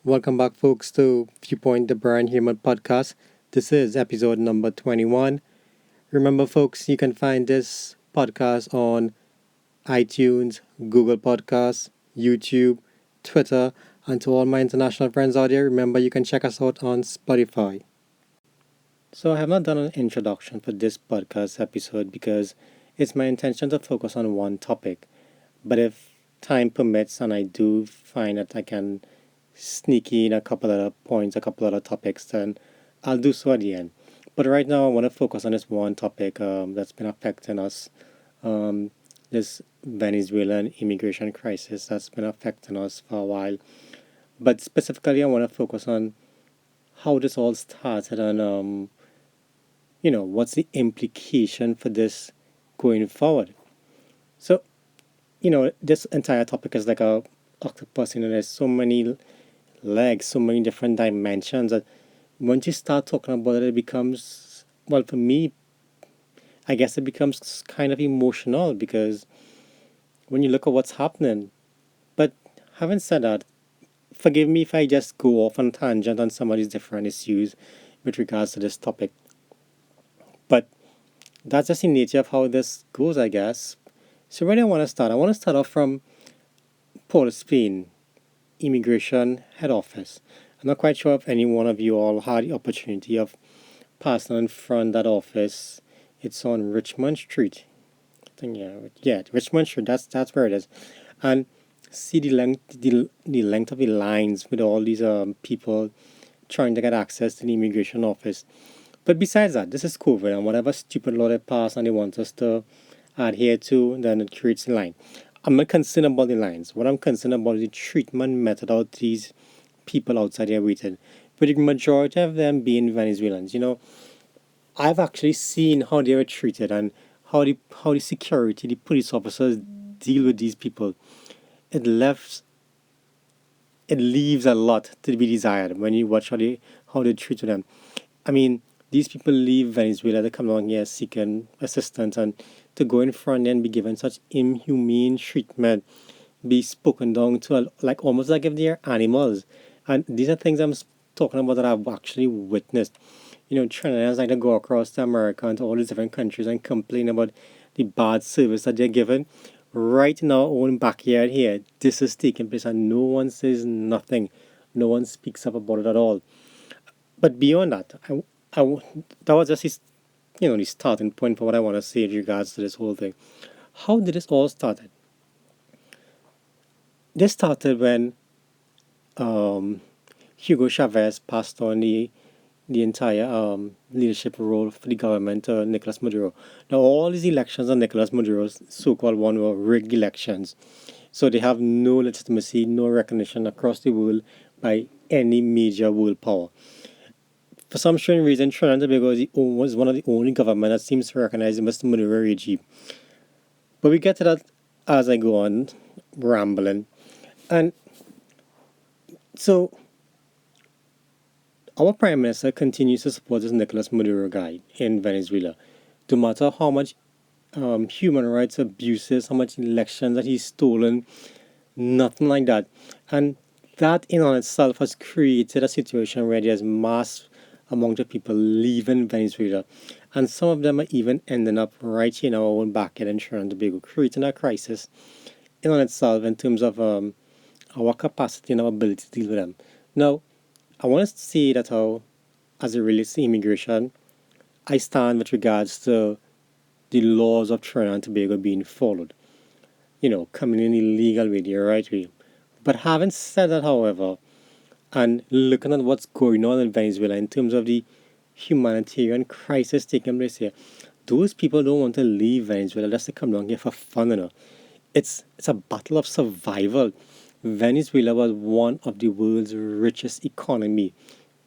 Welcome back, folks, to Viewpoint, the Brian Heeraman podcast. This is episode number 21. Remember, folks, you can find this podcast on iTunes, Google Podcasts, YouTube, Twitter, and to all my international friends out there, remember you can check us out on Spotify. So, I have not done an introduction for this podcast episode because it's my intention to focus on one topic. But if time permits and I do find that I can sneak in a couple other points, a couple other topics, then I'll do so at the end. But right now, I want to focus on this one topic that's been affecting us. Um, this Venezuelan immigration crisis that's been affecting us for a while. But specifically, I want to focus on how this all started and what's the implication for this going forward. So, this entire topic is like a octopus. There's so many legs, so many different dimensions that once you start talking about it, it becomes, well, for me, I guess it becomes kind of emotional because when you look at what's happening. But having said that, forgive me if I just go off on tangent on some of these different issues with regards to this topic. But that's just the nature of how this goes, I guess. So where do I want to start? I want to start off from Port of Spain, Immigration Head Office. I'm not quite sure if any one of you all had the opportunity of passing in front of that office. It's on Richmond Street. I think Richmond Street. That's where it is, and see the length of the lines with all these people trying to get access to the immigration office. But besides that, this is COVID, and whatever stupid law they pass and they want us to adhere to, then it creates a line. I'm not concerned about the lines. What I'm concerned about is the treatment method of these people outside there waiting. But the majority of them being Venezuelans. I've actually seen how they were treated and how the security, the police officers deal with these people. It left it leaves a lot to be desired when you watch how they treat them. I mean, these people leave Venezuela to come down here seeking assistance and to go in front and be given such inhumane treatment, be spoken down to like almost like if they're animals. And these are things talking about that I've actually witnessed. Trinidadians like to go across to America and to all these different countries and complain about the bad service that they're given. Right in our own backyard here, this is taking place and no one says nothing. No one speaks up about it at all. But beyond that, that was just the starting point for what I want to say in regards to this whole thing. How did this all start? This started when Hugo Chavez passed on the entire leadership role for the government to Nicolas Maduro. Now, all these elections on Nicolas Maduro's so-called one were rigged elections. So they have no legitimacy, no recognition across the world by any major world power. For some strange reason, Trinidad and Tobago was one of the only government that seems to recognize the Mr. Maduro regime. But we get to that as I go on rambling. And so our Prime Minister continues to support this Nicolas Maduro guy in Venezuela. No matter how much human rights abuses, how much elections that he's stolen, nothing like that. And that in on itself has created a situation where there's mass amount of people leaving Venezuela. And some of them are even ending up right here in our own backyard in Trinidad and Tobago, creating a crisis in on itself in terms of our capacity and our ability to deal with them. Now, I want to say that how, as it relates to immigration, I stand with regards to the laws of Trinidad and Tobago being followed. Coming in illegal way, the right way. But having said that, however, and looking at what's going on in Venezuela in terms of the humanitarian crisis taking place here, those people don't want to leave Venezuela just to come down here for fun. It's a battle of survival. Venezuela was one of the world's richest economy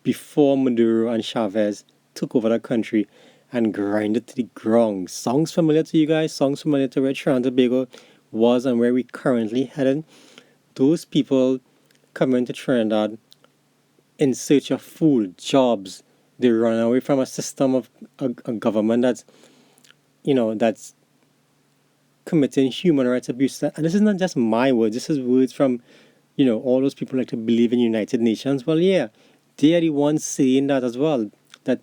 before Maduro and Chavez took over the country and grinded to the ground. Sounds familiar to you guys? Sounds familiar to where Trinidad and Tobago was and where we currently headed? Those people coming to Trinidad in search of food, jobs. They run away from a system of a government that's committing human rights abuse. And this is not just my words. This is words from all those people like to believe in United Nations. Well, yeah, they are the ones saying that as well. That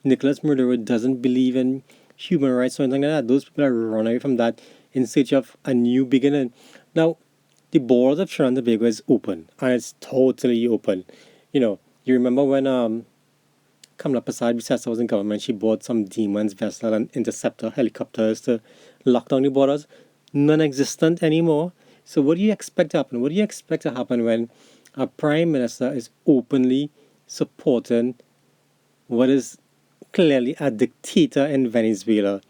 Nicholas Maduro doesn't believe in human rights or anything like that. Those people are running away from that in search of a new beginning. Now, the borders of Trinidad and Tobago is open, and it's totally open. You remember when Kamala Prasad Bisesa was in government, she bought some Demons vessel and interceptor helicopters to lock down the borders. Non-existent anymore. So what do you expect to happen? What do you expect to happen when a prime minister is openly supporting what is clearly a dictator in Venezuela?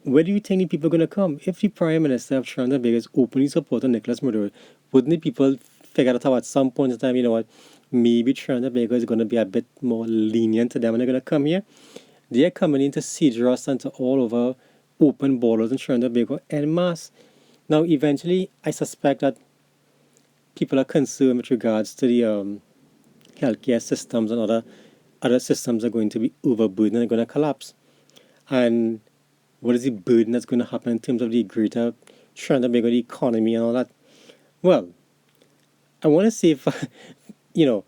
Where do you think the people are going to come? If the prime minister of Trinidad and Tobago is openly supporting Nicolas Maduro, wouldn't the people figure out at some point in time, you know what, maybe Trinidad and Tobago is going to be a bit more lenient to them and they're going to come here? They're coming into siege us and to all over open borders in Trinidad and Tobago en masse. Now, eventually, I suspect that people are concerned with regards to the healthcare systems and other systems are going to be overburdened and are going to collapse. And what is the burden that's going to happen in terms of the greater Trinidad and Tobago, the economy and all that? Well, I want to say, you know,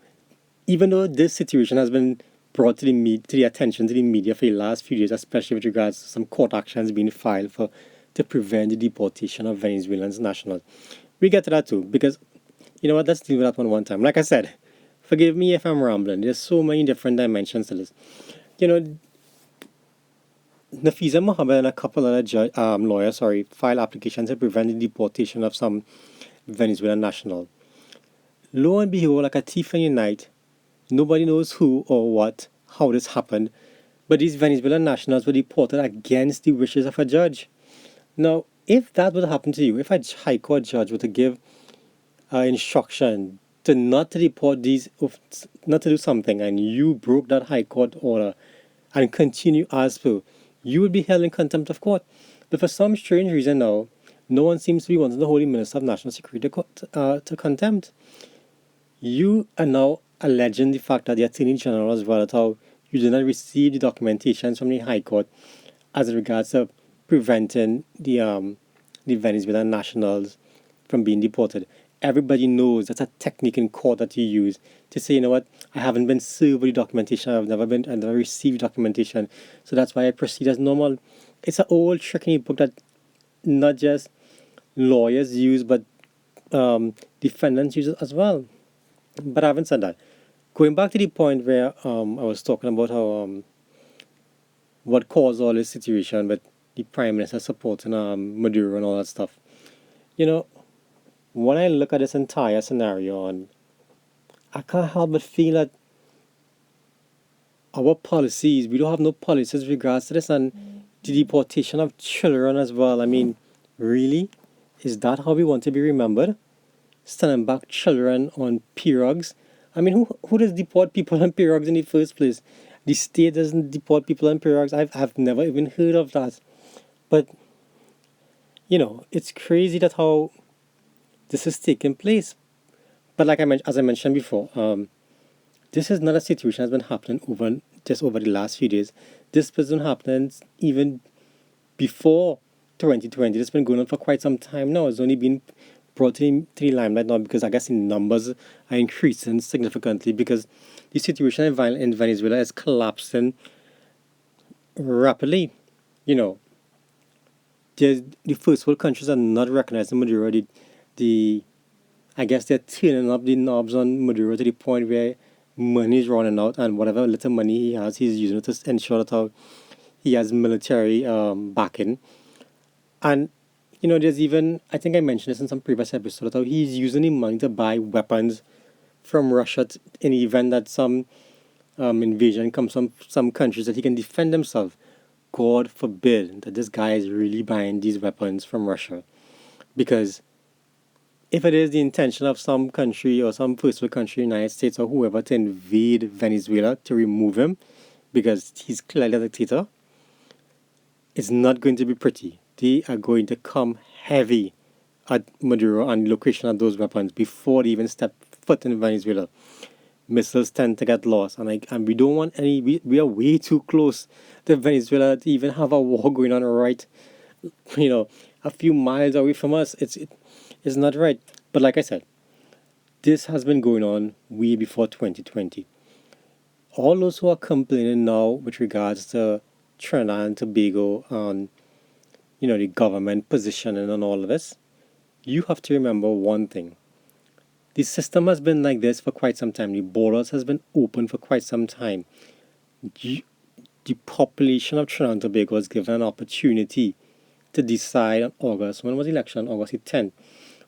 even though this situation has been brought to the attention to the media for the last few years, especially with regards to some court actions being filed to prevent the deportation of Venezuelans nationals, we get to that too because you know what? Let's deal with that one time. Like I said, forgive me if I'm rambling. There's so many different dimensions to this. You know, Nafisa Mohammed and a couple other lawyers, filed applications to prevent the deportation of some Venezuelan national. Lo and behold, like a thief in the night, nobody knows who or what, how this happened, but these Venezuelan nationals were deported against the wishes of a judge. Now, if that would happen to you, if a high court judge were to give instruction to not to deport these, not to do something, and you broke that high court order and continue as per, you would be held in contempt of court. But for some strange reason now, no one seems to be wanting the Holy Minister of National Security to contempt. You are now alleging the fact that the Attorney General as well, that how you did not receive the documentation from the High Court as regards to preventing the Venezuelan nationals from being deported. Everybody knows that's a technique in court that you use to say, you know what, I haven't been served with the documentation, I've never received documentation, so that's why I proceed as normal. It's an old trick in the book that not just lawyers use, but defendants use it as well. But having said that, going back to the point where I was talking about how what caused all this situation with the prime minister supporting Maduro and all that stuff. You know, when I look at this entire scenario, and I can't help but feel that our policies, we don't have no policies with regards to this, and the deportation of children as well. I mean, really? Is that how we want to be remembered? Sending back children on pirogues? I mean, who does deport people on pirogues in the first place? The state doesn't deport people on pirogues. I've never even heard of that. But, it's crazy that how this is taking place. But like as I mentioned before, this is not a situation that's been happening over the last few days. This has been happening even before 2020. It's been going on for quite some time now. It's only been brought to the limelight now because I guess the numbers are increasing significantly because the situation in Venezuela is collapsing rapidly. The first world countries are not recognizing Maduro. I guess they're turning up the knobs on Maduro to the point where money is running out, and whatever little money he has, he's using it to ensure that he has military backing. And there's even, I think I mentioned this in some previous episodes, how he's using the money to buy weapons from Russia in the event that some invasion comes from some countries that he can defend himself. God forbid that this guy is really buying these weapons from Russia. Because if it is the intention of some country or some first world country, United States or whoever, to invade Venezuela, to remove him, because he's clearly a dictator, it's not going to be pretty. They are going to come heavy at Maduro and the location of those weapons before they even step foot in Venezuela. Missiles tend to get lost, and we don't want any. We are way too close to Venezuela to even have a war going on right, a few miles away from us. It's not right. But like I said, This has been going on way before 2020. All those who are complaining now with regards to Trinidad and Tobago and the government positioning and all of this, you have to remember one thing. The system has been like this for quite some time. The borders has been open for quite some time. You, the population of Trinidad and Tobago was given an opportunity to decide on August, when was the election? August the 10th,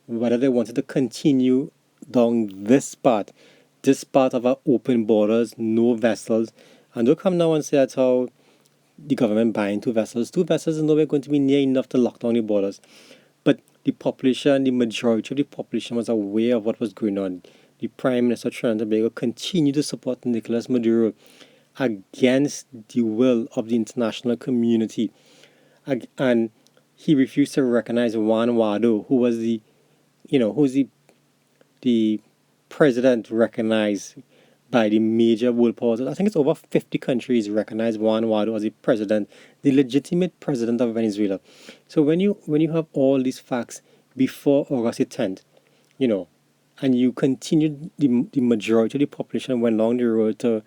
whether they wanted to continue down this part of our open borders, no vessels. And don't come now and say that's how the government buying two vessels. Two vessels is nowhere going to be near enough to lock down the borders. But the population, the majority of the population was aware of what was going on. The Prime Minister of Trinidad and Tobago continued to support Nicolas Maduro against the will of the international community. And he refused to recognize Juan Guaido, who was the president recognized by the major world powers. I think it's over 50 countries recognize Juan Guaido as the president, the legitimate president of Venezuela. So when you have all these facts before August the 10th, and you continue, the majority of the population went along the road to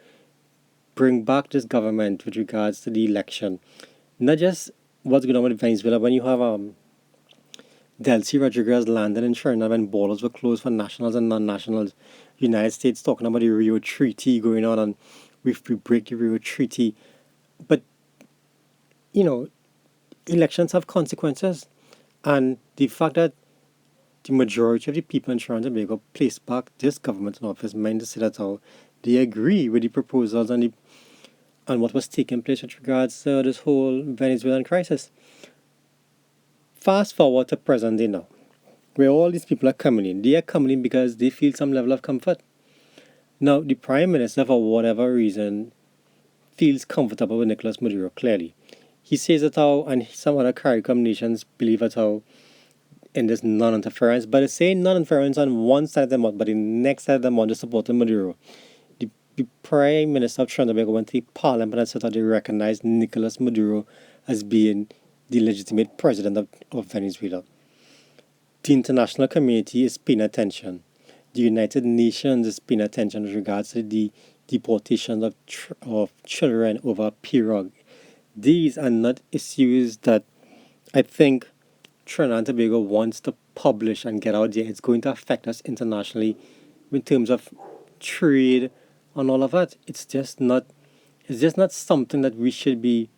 bring back this government with regards to the election. Not just what's going on with Venezuela, when you have Delcy Rodriguez landed in Trinidad when borders were closed for nationals and non-nationals. United States talking about the Rio Treaty going on, and we break the Rio Treaty. But, elections have consequences. And the fact that the majority of the people in Trinidad and Tobago placed back this government in office meant to say that how they agree with the proposals and what was taking place with regards to this whole Venezuelan crisis. Fast forward to present day now, where all these people are coming in. They are coming in because they feel some level of comfort. Now, the Prime Minister, for whatever reason, feels comfortable with Nicolas Maduro, clearly. He says that how, and some other CARICOM nations believe that how, in this non-interference, but they say non-interference on one side of the mouth, but the next side of the mouth is supporting Maduro. The Prime Minister of Trinidad and Tobago went to Parliament and said that they recognize Nicolas Maduro as being the legitimate president of Venezuela. The international community is paying attention. The United Nations is paying attention with regards to the deportation of children over a period. These are not issues that I think Trinidad and Tobago wants to publish and get out there. It's going to affect us internationally in terms of trade and all of that. It's just not something that we should be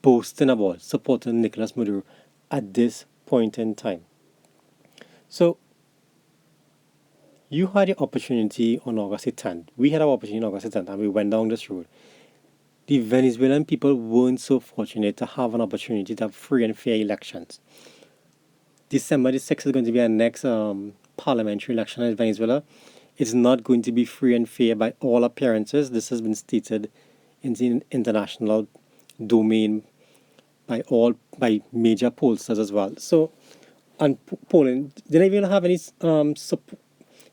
boasting about supporting Nicolas Maduro at this point in time. So you had the opportunity on August 10th. We had our opportunity on August 10th, and we went down this road. The Venezuelan people weren't so fortunate to have an opportunity to have free and fair elections. December the 6th is going to be our next parliamentary election in Venezuela. It's not going to be free and fair by all appearances. This has been stated in the international domain by major pollsters as well. So, and polling, they don't even have any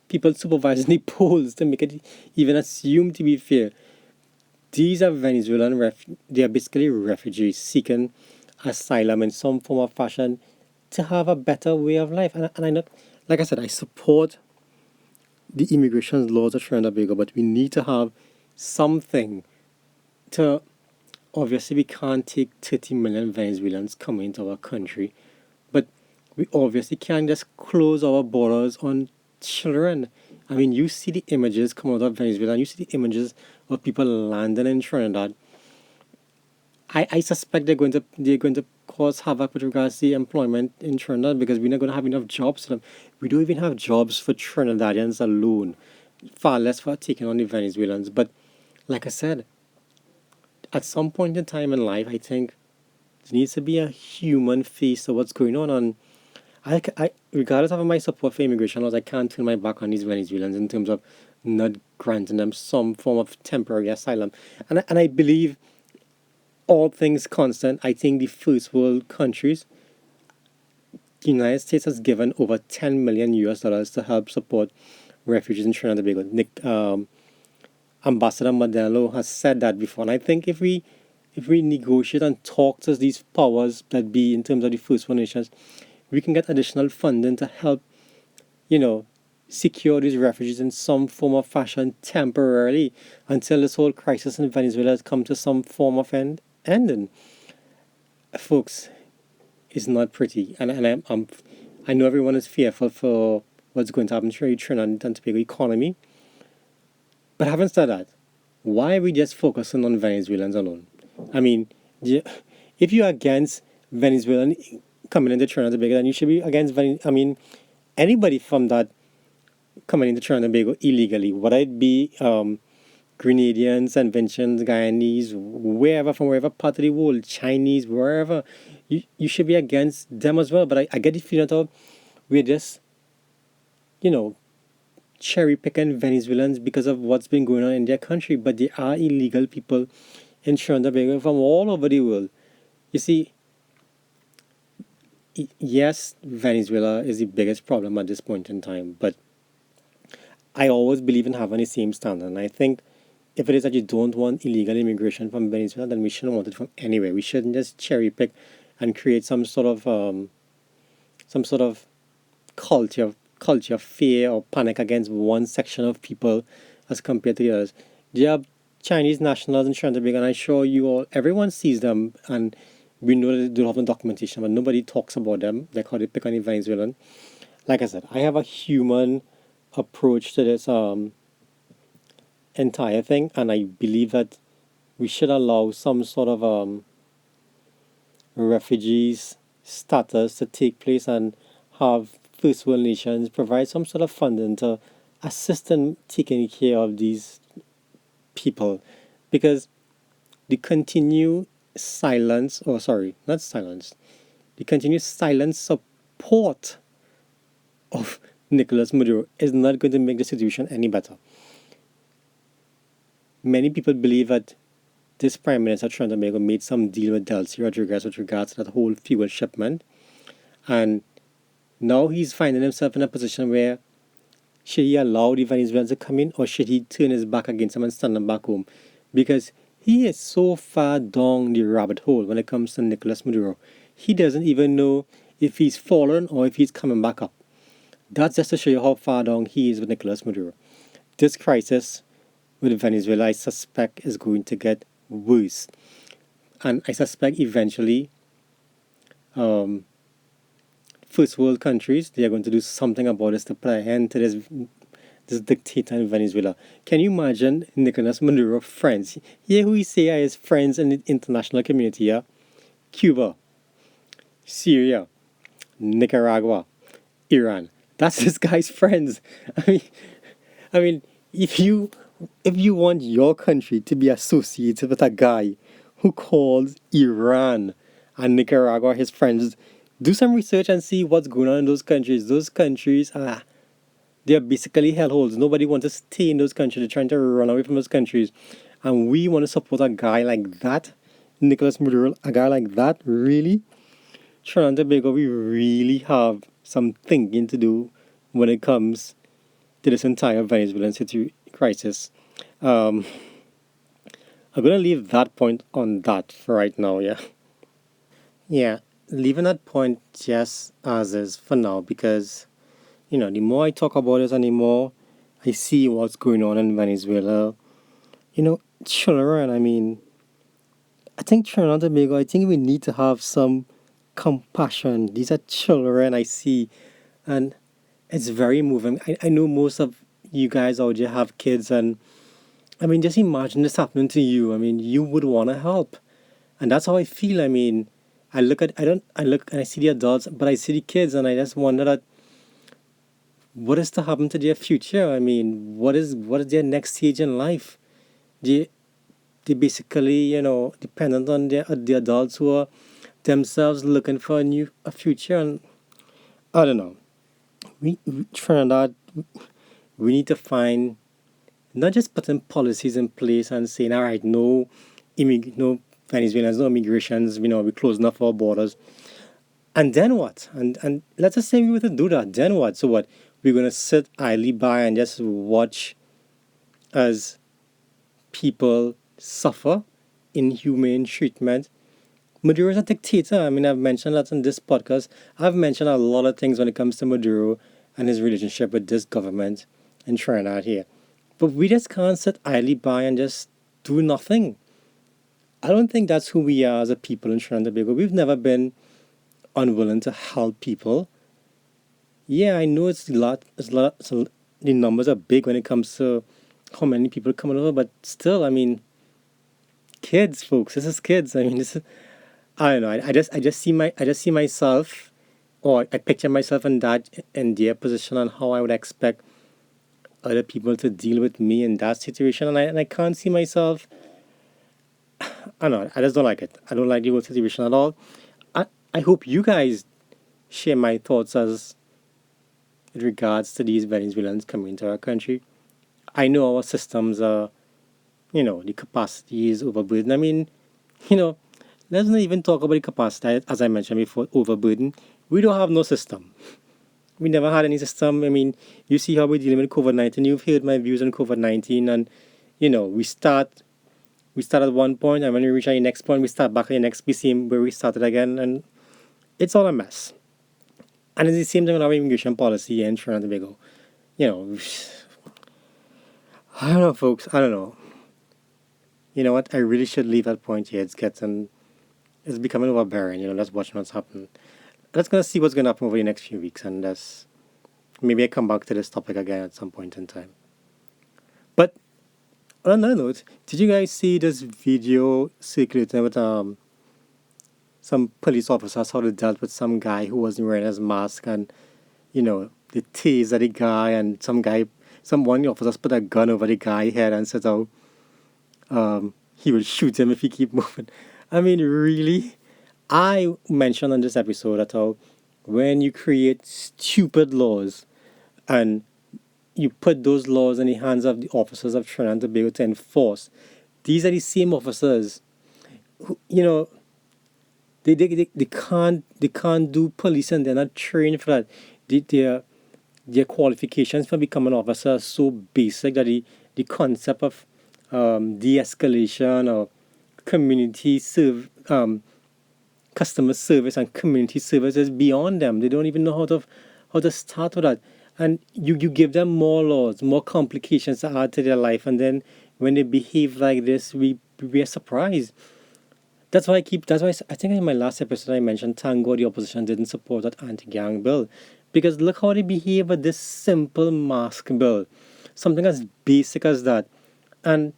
people supervising the polls to make it even assumed to be fair. These are Venezuelan they are basically refugees seeking asylum in some form or fashion to have a better way of life. And I not, like I said, I support the immigration laws of Trinidad and Tobago, but we need to have something to. Obviously, we can't take 30 million Venezuelans coming into our country, but we obviously can't just close our borders on children. I mean, you see the images come out of Venezuela, and you see the images of people landing in Trinidad. I suspect they're going to cause havoc with regards to employment in Trinidad because we're not going to have enough jobs for them. We don't even have jobs for Trinidadians alone, far less for taking on the Venezuelans. But like I said, at some point in time in life, I think there needs to be a human face to what's going on. And regardless of my support for immigration laws, I can't turn my back on these Venezuelans in terms of not granting them some form of temporary asylum. And I believe, all things constant, I think the first world countries, the United States has given over 10 million US dollars to help support refugees in Trinidad and Tobago. Ambassador Modelo has said that before, and I think if we negotiate and talk to these powers that be in terms of the first world nations, we can get additional funding to help, secure these refugees in some form of fashion temporarily until this whole crisis in Venezuela has come to some form of ending. Folks, it's not pretty, and I know everyone is fearful for what's going to happen to the Trinidad and Tobago economy. But having said that, why are we just focusing on Venezuelans alone? I mean, if you're against Venezuelan coming into Trinidad and Tobago, then you should be against anybody from that coming into Trinidad and Tobago illegally, whether it be Grenadians and Vincents, Guyanese, wherever, from wherever part of the world, Chinese, wherever, you should be against them as well. But I get the feeling that we're just, you know, cherry picking Venezuelans because of what's been going on in their country. But there are illegal people in Trinidad and Tobago from all over the world. You see, yes, Venezuela is the biggest problem at this point in time, but I always believe in having the same standard. And I think if it is that you don't want illegal immigration from Venezuela, then we shouldn't want it from anywhere. We shouldn't just cherry pick and create some sort of culture fear or panic against one section of people as compared to the others. There are Chinese nationals in Trinidad and Tobago, and I'm sure everyone sees them, and we know that they don't have the documentation, but nobody talks about them, like how they pick on the Venezuelan. Like I said, I have a human approach to this entire thing, and I believe that we should allow some sort of refugees status to take place and have first world nations provide some sort of funding to assist in taking care of these people, because the continued silence, or sorry, not silence, the continued silent support of Nicolas Maduro is not going to make the situation any better. Many people believe that this Prime Minister Trinidad and Tobago made some deal with Delcy Rodriguez with regards to that whole fuel shipment, and now he's finding himself in a position where should he allow the Venezuelans to come in, or should he turn his back against them and stand them back home? Because he is so far down the rabbit hole when it comes to Nicolas Maduro. He doesn't even know if he's fallen or if he's coming back up. That's just to show you how far down he is with Nicolas Maduro. This crisis with Venezuela, I suspect, is going to get worse. And I suspect eventually first world countries, they are going to do something about this to put an end to this dictator in Venezuela. Can you imagine Nicolas Maduro friends? Here who he say are his friends in the international community, yeah? Cuba, Syria, Nicaragua, Iran. That's this guy's friends. I mean, if you want your country to be associated with a guy who calls Iran and Nicaragua his friends, do some research and see what's going on in those countries. Those countries they're basically hellholes. Nobody wants to stay in those countries. They're trying to run away from those countries. And we want to support a guy like that, Nicolas Maduro, a guy like that, really? Trinidad and Tobago, we really have some thinking to do when it comes to this entire Venezuelan crisis. I'm going to leave that point on that for right now, yeah? Yeah, leaving that point just as is for now, because, the more I talk about this and the more I see what's going on in Venezuela, children, I think Trinidad and Tobago, I think we need to have some compassion. These are children I see, and it's very moving. I know most of you guys out there have kids, and just imagine this happening to you. You would want to help, and that's how I feel. I look and I see the adults, but I see the kids, and I just wonder that what is to happen to their future. What is their next stage in life? They basically, dependent on the adults who are themselves looking for a future, and I don't know. We Trinidad, we need to find, not just putting policies in place and saying, all right, no Venezuelans, no immigrations, we close enough our borders. And then what? And let's just say we were to do that. Then what? So what? We're going to sit idly by and just watch as people suffer inhumane treatment. Maduro is a dictator. I've mentioned that in this podcast. I've mentioned a lot of things when it comes to Maduro, and his relationship with this government in Trinidad here. But we just can't sit idly by and just do nothing. I don't think that's who we are as a people in Trinidad and Tobago. We've never been unwilling to help people. Yeah, I know the numbers are big when it comes to how many people coming over, but still, I mean, kids, folks, this is kids. I mean, this is, I don't know. I just see myself, or I picture myself in their position and how I would expect other people to deal with me in that situation, and I can't see myself. I don't know. I just don't like it. I don't like the whole situation at all. I hope you guys share my thoughts as in regards to these Venezuelans coming to our country. I know our systems are, the capacity is overburdened. I mean, you know, let's not even talk about the capacity, as I mentioned before, overburdened. We don't have no system. We never had any system. I mean, you see how we're dealing with COVID-19. You've heard my views on COVID-19, and we start at one point, and when we reach our next point, we start back at the next PCM where we started again, and it's all a mess. And it's the same thing with our immigration policy in Trinidad and Tobago. You know, I don't know, folks. I don't know. You know what? I really should leave that point here. It's becoming overbearing. Let's watch what's happening. Let's gonna see what's gonna happen over the next few weeks, and maybe I come back to this topic again at some point in time. But on another note, did you guys see this video circulating with some police officers how they dealt with some guy who wasn't wearing his mask, and they tased at the guy, and one of the officers put a gun over the guy's head and said, "Oh, he will shoot him if he keep moving." I mean, really? I mentioned on this episode that how when you create stupid laws and you put those laws in the hands of the officers of Trinidad and Tobago to enforce, these are the same officers who, they can't do police, and they're not trained for that. Their qualifications for becoming an officer are so basic that the concept of de-escalation or community customer service and community service is beyond them. They don't even know how to start with that. And you give them more laws, more complications to add to their life, and then when they behave like this, we are surprised. That's why I think in my last episode I mentioned thank God the opposition didn't support that anti-gang bill, because look how they behave with this simple mask bill, something as basic as that, and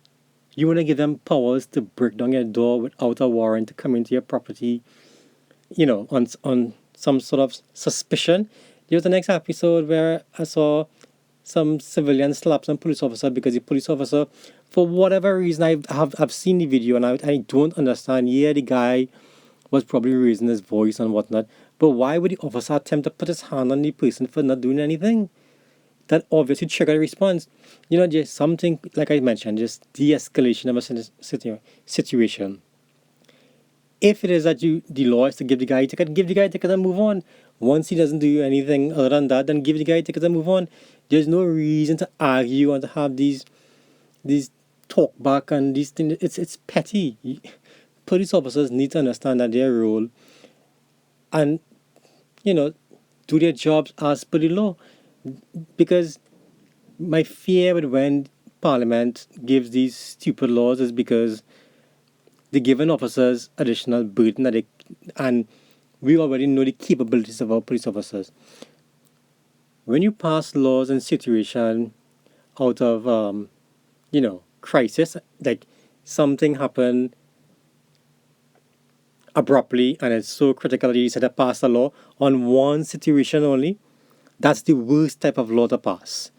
you want to give them powers to break down your door without a warrant to come into your property, on some sort of suspicion. There was the next episode where I saw some civilian slap some police officer because the police officer, for whatever reason, I've seen the video, and I don't understand. Yeah, the guy was probably raising his voice and whatnot, but why would the officer attempt to put his hand on the person for not doing anything? That obviously triggered a response. Just something like I mentioned, just de-escalation of a situation. If it is that the law is to give the guy a ticket, give the guy a ticket and move on. Once he doesn't do anything other than that, then give the guy a ticket and move on. There's no reason to argue and to have these talk back and these things. It's petty. Police officers need to understand that their role and do their jobs as per the law. Because my fear with when Parliament gives these stupid laws is because they're giving officers additional burden and we already know the capabilities of our police officers. When you pass laws in situation out of crisis, like something happened abruptly and it's so critical that you said to pass a law on one situation only, that's the worst type of law to pass.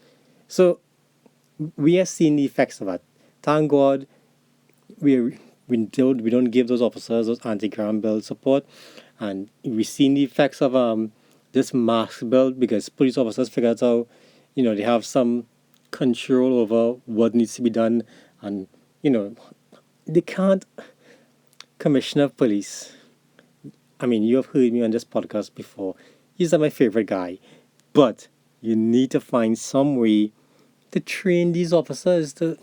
So we are seeing the effects of that. Thank God we don't give those officers those anti-crime bill support, and we've seen the effects of this mask bill because police officers figured out they have some control over what needs to be done, and they can't. Commissioner of police, I mean, you have heard me on this podcast before. He's not my favorite guy, but you need to find some way to train these officers to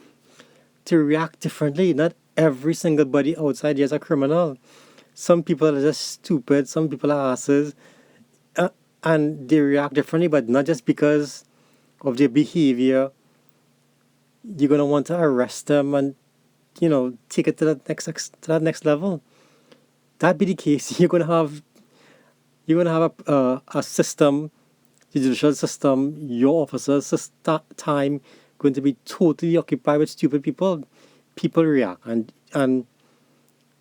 react differently. Not every single body outside here is a criminal. Some people are just stupid. Some people are asses. and they react differently, but not just because of their behavior. You're gonna want to arrest them and take it to that next level. That be the case, you're gonna have a system, the judicial system, your officers' time going to be totally occupied with stupid people. People react, and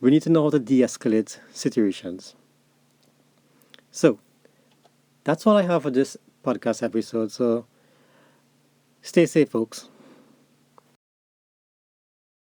we need to know how to de-escalate situations. So that's all I have for this podcast episode. So stay safe, folks.